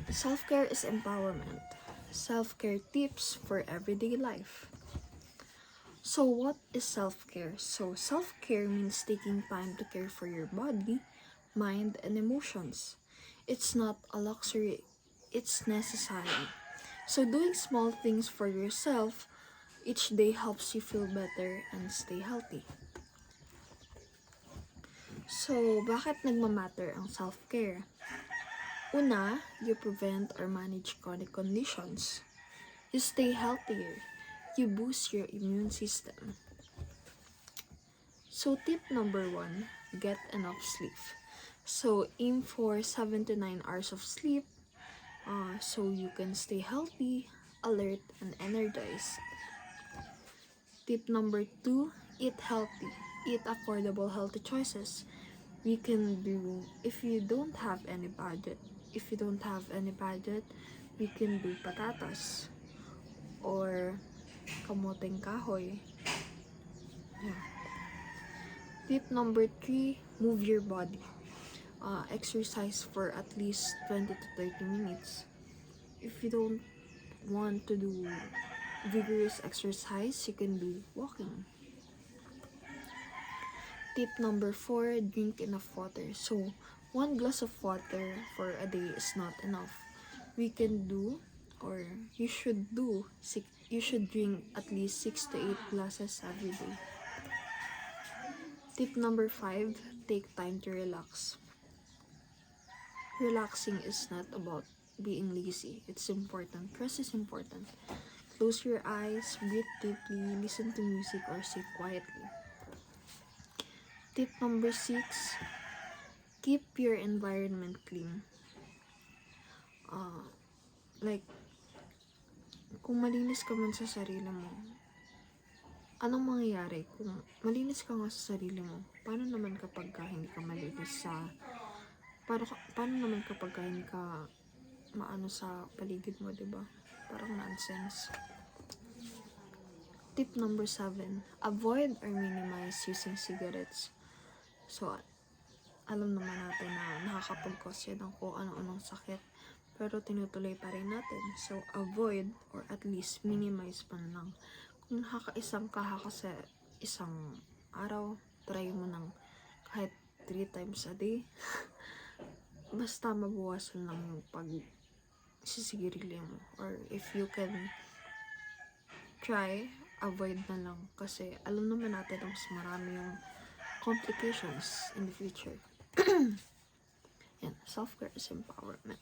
Self-care is empowerment. Self-care tips for everyday life. So what is self-care? So self-care means taking time to care for your body, mind, and emotions. It's not a luxury, it's necessary. So doing small things for yourself each day helps you feel better and stay healthy. So, bakit nagmamatter ang self-care? Una, you prevent or manage chronic conditions. You stay healthier. You boost your immune system. So tip number 1, get enough sleep. So aim for 7 to 9 hours of sleep so you can stay healthy, alert, and energized. Tip number 2, eat healthy. Eat affordable healthy choices. We can do, if you don't have any budget, we can do patatas or kamoteng kahoy. Yeah. Tip number 3, move your body. Exercise for at least 20 to 30 minutes. If you don't want to do vigorous exercise, you can do walking. Tip number 4, drink enough water. So, 1 glass of water for a day is not enough. We can do, or you should drink at least 6 to 8 glasses every day. Tip number 5, take time to relax. Relaxing is not about being lazy. It's important. Rest is important. Close your eyes, breathe deeply, listen to music, or sit quietly. Tip number 6, keep your environment clean. Like, kung malinis ka man sa sarili mo, anong mangyayari? Kung malinis ka nga sa sarili mo, paano naman kapag hindi ka malinis paano naman kapag hindi ka maano sa paligid mo, diba? Parang nonsense. Tip number 7, avoid or minimize using cigarettes. So, alam naman natin na nakakapag-cause yan ng kung ano-anong sakit, pero tinutuloy pa rin natin. So, avoid or at least minimize man lang. Kung nakakaisang ka sa isang araw, try mo ng kahit 3 times a day. Basta mabawasan lang yung pag-sisigarilyo mo. Or if you can try, avoid na lang. Kasi alam naman natin na mas marami yung complications in the future. Yan, self-care is empowerment.